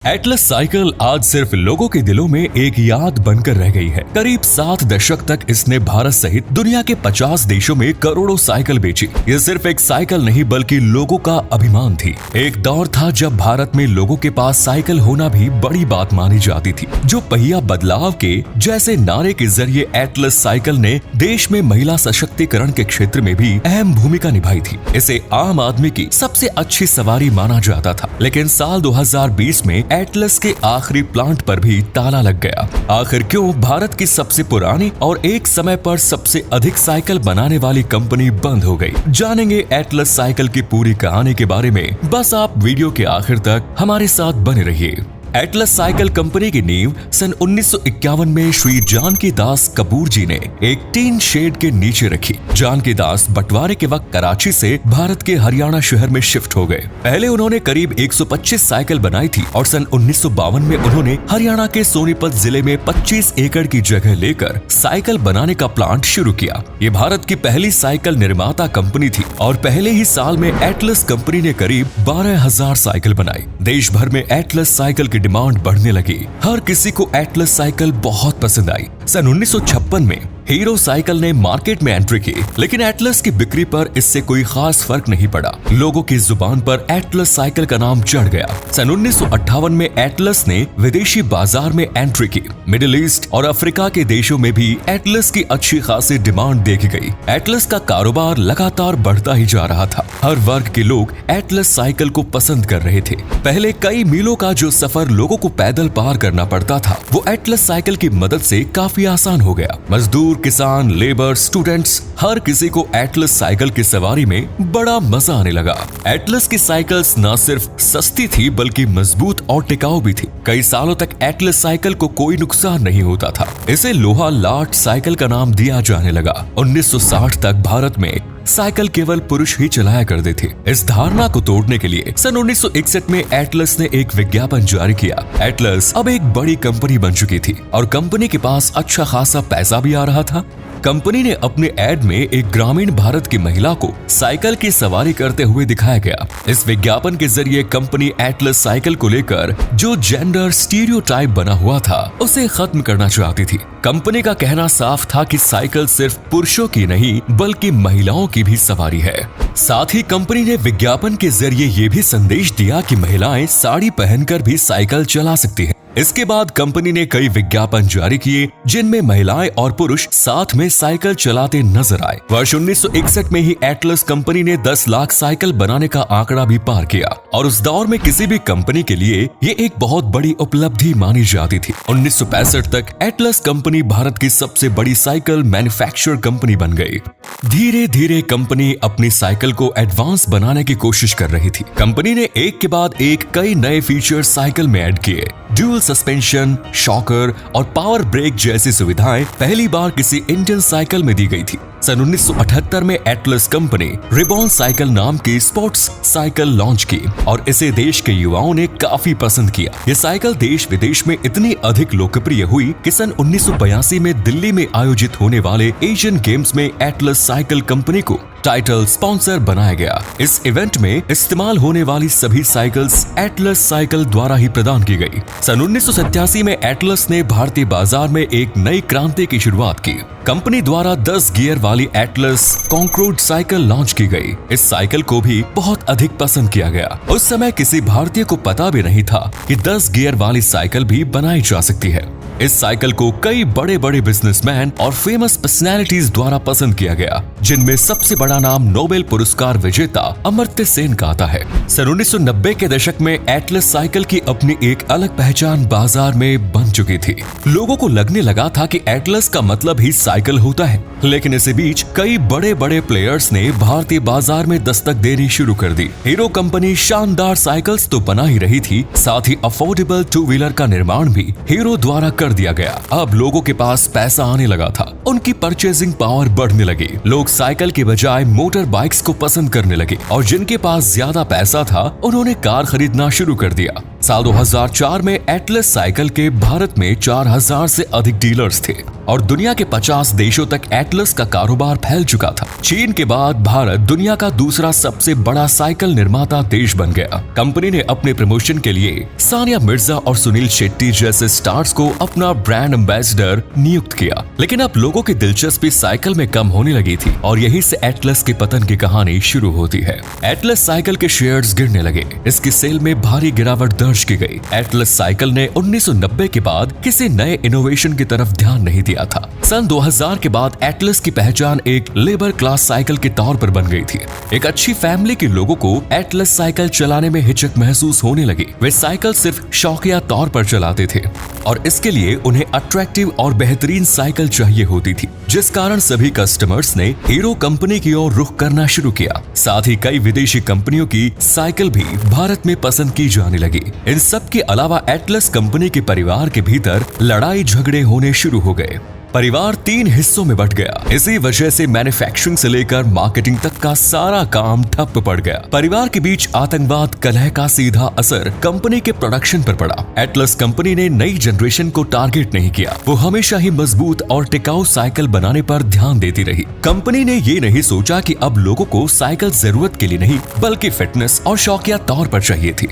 Atlas cycle आज सिर्फ लोगों के दिलों में एक याद बनकर रह गई है। करीब 7 दशक तक इसने भारत सहित दुनिया के 50 देशों में करोड़ों साइकिल बेची। ये सिर्फ एक साइकिल नहीं बल्कि लोगों का अभिमान थी। एक दौर था जब भारत में लोगों के पास साइकिल होना भी बड़ी बात मानी जाती थी। जो पहिया बदलाव के जैसे नारे के जरिए एटलस साइकिल ने देश में महिला सशक्तिकरण के क्षेत्र में भी अहम भूमिका निभाई थी। इसे आम आदमी की सबसे अच्छी सवारी माना जाता था। लेकिन साल 2020 में एटलस के आखिरी प्लांट पर भी ताला लग गया। आखिर क्यों भारत की सबसे पुरानी और एक समय पर सबसे अधिक साइकिल बनाने वाली कंपनी बंद हो गई? जानेंगे एटलस साइकिल की पूरी कहानी के बारे में। बस आप वीडियो के आखिर तक हमारे साथ बने रहिए। एटलस साइकिल कंपनी की नींव सन 1951 में श्री जानकी दास कपूर जी ने एक टीन शेड के नीचे रखी। जानकी दास बंटवारे के वक्त कराची से भारत के हरियाणा शहर में शिफ्ट हो गए। पहले उन्होंने करीब 125 साइकिल बनाई थी और सन 1952 में उन्होंने हरियाणा के सोनीपत जिले में 25 एकड़ की जगह लेकर साइकिल बनाने का प्लांट शुरू किया। ये भारत की पहली साइकिल निर्माता कंपनी थी और पहले ही साल में एटलस कंपनी ने करीब 12,000 साइकिल बनाई। देश भर में एटलस साइकिल डिमांड बढ़ने लगी। हर किसी को एटलस साइकिल बहुत पसंद आई। सन 1956 में हीरो साइकिल ने मार्केट में एंट्री की, लेकिन एटलस की बिक्री पर इससे कोई खास फर्क नहीं पड़ा। लोगों की जुबान पर एटलस साइकिल का नाम चढ़ गया। सन 1958 में एटलस ने विदेशी बाजार में एंट्री की। मिडिल ईस्ट और अफ्रीका के देशों में भी एटलस की अच्छी खासी डिमांड देखी गई। एटलस का कारोबार लगातार बढ़ता ही जा रहा था। हर वर्ग के लोग एटलस साइकिल को पसंद कर रहे थे। पहले कई मीलों का जो सफर लोगों को पैदल पार करना पड़ता था, वो एटलस साइकिल की मदद से काफी आसान हो गया। मजदूर, किसान, लेबर, स्टूडेंट्स, हर किसी को एटलस साइकिल की सवारी में बड़ा मजा आने लगा। एटलस की साइकिल्स न सिर्फ सस्ती थी बल्कि मजबूत और टिकाऊ भी थी। कई सालों तक एटलस साइकिल को कोई नुकसान नहीं होता था। इसे लोहा लाट साइकिल का नाम दिया जाने लगा। 1960 तक भारत में साइकिल केवल पुरुष ही चलाया करते थे। इस धारणा को तोड़ने के लिए सन 1961 में एटलस ने एक विज्ञापन जारी किया। एटलस अब एक बड़ी कंपनी बन चुकी थी और कंपनी के पास अच्छा खासा पैसा भी आ रहा था। कंपनी ने अपने एड में एक ग्रामीण भारत की महिला को साइकिल की सवारी करते हुए दिखाया गया। इस विज्ञापन के जरिए कंपनी एटलस साइकिल को लेकर जो जेंडर स्टीरियोटाइप बना हुआ था, उसे खत्म करना चाहती थी। कंपनी का कहना साफ था कि साइकिल सिर्फ पुरुषों की नहीं बल्कि महिलाओं की भी सवारी है। साथ ही कंपनी ने विज्ञापन के जरिए ये भी संदेश दिया कि महिलाएं साड़ी पहनकर भी साइकिल चला सकती हैं। इसके बाद कंपनी ने कई विज्ञापन जारी किए जिनमें महिलाएं और पुरुष साथ में साइकिल चलाते नजर आए। वर्ष 1961 में ही एटलस कंपनी ने 10 लाख साइकिल बनाने का आंकड़ा भी पार किया और उस दौर में किसी भी कंपनी के लिए ये एक बहुत बड़ी उपलब्धि मानी जाती थी। 1965 तक एटलस कंपनी भारत की सबसे बड़ी साइकिल मैन्युफैक्चरर कंपनी बन गई। धीरे धीरे कंपनी अपनी साइकिल को एडवांस बनाने की कोशिश कर रही थी। कंपनी ने एक के बाद एक कई नए फीचर साइकिल में ऐड किए। ड्यूल सस्पेंशन, शॉकर और पावर ब्रेक जैसी सुविधाएं पहली बार किसी इंडियन साइकिल में दी गई थी। सन 1978 में एटलस कंपनी रिबॉन साइकिल नाम की स्पोर्ट्स साइकिल लॉन्च की और इसे देश के युवाओं ने काफी पसंद किया। ये साइकिल देश विदेश में इतनी अधिक लोकप्रिय हुई कि सन 1982 में दिल्ली में आयोजित होने वाले एशियन गेम्स में एटलस साइकिल कंपनी को टाइटल स्पॉन्सर बनाया गया। इस इवेंट में इस्तेमाल होने वाली सभी साइकिल्स एटलस साइकिल द्वारा ही प्रदान की गई। सन 1987 में एटलस ने भारतीय बाजार में एक नई क्रांति की शुरुआत की। कंपनी द्वारा 10 गियर वाली एटलस कॉन्क्रूड साइकिल लॉन्च की गई। इस साइकिल को भी बहुत अधिक पसंद किया गया। उस समय किसी भारतीय को पता भी नहीं था कि 10 गियर वाली साइकिल भी बनाई जा सकती है। इस साइकिल को कई बड़े बड़े बिजनेसमैन और फेमस पर्सनैलिटीज द्वारा पसंद किया गया, जिनमें सबसे बड़ा नाम नोबेल पुरस्कार विजेता अमर्त्य सेन का आता है। सन 1990 के दशक में एटलस साइकिल की अपनी एक अलग पहचान बाजार में बन चुकी थी। लोगों को लगने लगा था कि एटलस का मतलब ही साइकिल होता है, लेकिन इसी बीच कई बड़े बड़े प्लेयर्स ने भारतीय बाजार में दस्तक देनी शुरू कर दी। हीरो कंपनी शानदार साइकिल्स तो बना ही रही थी, साथ ही अफोर्डेबल 2 व्हीलर का निर्माण भी हीरो द्वारा कर दिया गया। अब लोगों के पास पैसा आने लगा था, उनकी परचेजिंग पावर बढ़ने लगी। लोग साइकिल के बजाय मोटर बाइक्स को पसंद करने लगे और जिनके पास ज्यादा पैसा था उन्होंने कार खरीदना शुरू कर दिया। साल 2004 में एटलस साइकिल के भारत में 4000 से अधिक डीलर्स थे और दुनिया के 50 देशों तक एटलस का कारोबार फैल चुका था। चीन के बाद भारत दुनिया का दूसरा सबसे बड़ा साइकिल निर्माता देश बन गया। कंपनी ने अपने प्रमोशन के लिए सानिया मिर्जा और सुनील शेट्टी जैसे स्टार्स को अपना ब्रांड एम्बेसडर नियुक्त किया, लेकिन अब लोगों की दिलचस्पी साइकिल में कम होने लगी थी और यहीं से एटलस के पतन की कहानी शुरू होती है। एटलस साइकिल के शेयर्स गिरने लगे, इसकी सेल में भारी गिरावट दर्ज की गई। एटलस साइकिल ने 1990 के बाद किसी नए इनोवेशन की तरफ ध्यान नहीं दिया था। सन 2000 के बाद एटलस की पहचान एक लेबर क्लास साइकिल के तौर पर बन गई थी। एक अच्छी फैमिली के लोगों को एटलस साइकिल चलाने में हिचक महसूस होने लगी। वे साइकिल सिर्फ शौकिया तौर पर चलाते थे और इसके लिए उन्हें अट्रैक्टिव और बेहतरीन साइकिल चाहिए होती थी, जिस कारण सभी कस्टमर्स ने हीरो कंपनी की ओर रुख करना शुरू किया। साथ ही कई विदेशी कंपनियों की साइकिल भी भारत में पसंद की जाने लगी। इन सब के अलावा एटलस कंपनी के परिवार के भीतर लड़ाई झगड़े होने शुरू हो गए। परिवार 3 हिस्सों में बंट गया। इसी वजह से मैन्युफैक्चरिंग से लेकर मार्केटिंग तक का सारा काम ठप पड़ गया। परिवार के बीच आतंकवाद कलह का सीधा असर कंपनी के प्रोडक्शन पर पड़ा। एटलस कंपनी ने नई जनरेशन को टारगेट नहीं किया, वो हमेशा ही मजबूत और टिकाऊ साइकिल बनाने पर ध्यान देती रही। कंपनी ने ये नहीं सोचा कि अब लोगों को साइकिल जरूरत के लिए नहीं बल्कि फिटनेस और शौकिया तौर पर चाहिए थी।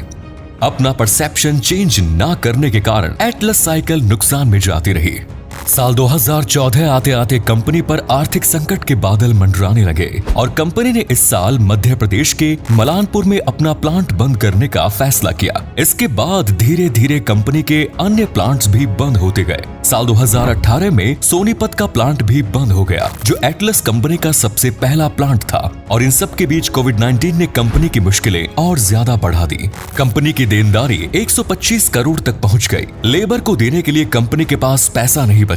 अपना परसेप्शन चेंज ना करने के कारण एटलस साइकिल नुकसान में जाती रही। साल 2014 आते आते कंपनी पर आर्थिक संकट के बादल मंडराने लगे और कंपनी ने इस साल मध्य प्रदेश के मलानपुर में अपना प्लांट बंद करने का फैसला किया। इसके बाद धीरे धीरे कंपनी के अन्य प्लांट्स भी बंद होते गए। साल 2018 में सोनीपत का प्लांट भी बंद हो गया, जो एटलस कंपनी का सबसे पहला प्लांट था। और इन सब के बीच कोविड-19 ने कंपनी की मुश्किलें और ज्यादा बढ़ा दी। कंपनी की देनदारी 125 करोड़ तक पहुंच गई। लेबर को देने के लिए कंपनी के पास पैसा नहीं बचा।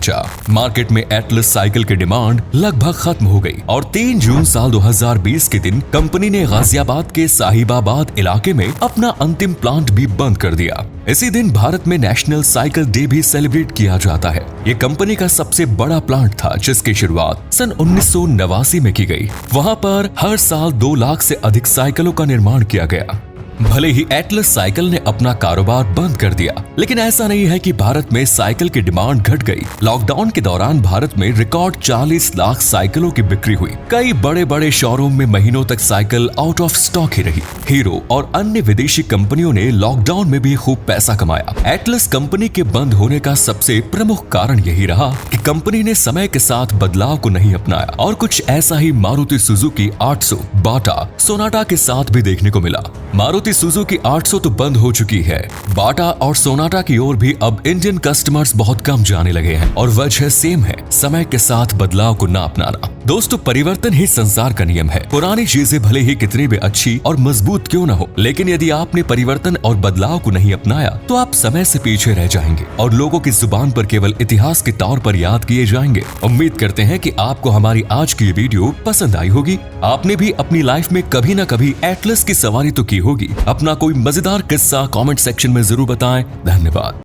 मार्केट में एटलस साइकिल की डिमांड लगभग खत्म हो गई और 3 जून साल 2020 के दिन कंपनी ने गाजियाबाद के साहिबाबाद इलाके में अपना अंतिम प्लांट भी बंद कर दिया। इसी दिन भारत में नेशनल साइकिल डे भी सेलिब्रेट किया जाता है। ये कंपनी का सबसे बड़ा प्लांट था, जिसकी शुरुआत सन 1989 में की गई। वहाँ पर हर साल 2 लाख से अधिक साइकिलों का निर्माण किया गया। भले ही एटलस साइकिल ने अपना कारोबार बंद कर दिया, लेकिन ऐसा नहीं है कि भारत में साइकिल की डिमांड घट गई। लॉकडाउन के दौरान भारत में रिकॉर्ड 40 लाख साइकिलों की बिक्री हुई। कई बड़े बड़े शोरूम में महीनों तक साइकिल आउट ऑफ स्टॉक ही रही। हीरो और अन्य विदेशी कंपनियों ने लॉकडाउन में भी खूब पैसा कमाया। एटलस कंपनी के बंद होने का सबसे प्रमुख कारण यही रहा कि कंपनी ने समय के साथ बदलाव को नहीं अपनाया और कुछ ऐसा ही मारुति सुजुकी 800, बाटा, सोनाटा के साथ भी देखने को मिला। मारुति सुजुकी 800 तो बंद हो चुकी है। बाटा और सोनाटा की ओर भी अब इंडियन कस्टमर्स बहुत कम जाने लगे हैं और वजह सेम है, समय के साथ बदलाव को ना अपनाना। दोस्तों, परिवर्तन ही संसार का नियम है। पुरानी चीजें भले ही कितनी भी अच्छी और मजबूत क्यों न हो, लेकिन यदि आपने परिवर्तन और बदलाव को नहीं अपनाया तो आप समय से पीछे रह जाएंगे और लोगों की जुबान पर केवल इतिहास के तौर पर याद किए जाएंगे। उम्मीद करते हैं कि आपको हमारी आज की ये वीडियो पसंद आई होगी। आपने भी अपनी लाइफ में कभी न कभी एटलस की सवारी तो की होगी। अपना कोई मजेदार किस्सा कमेंट सेक्शन में जरूर बताएं। धन्यवाद।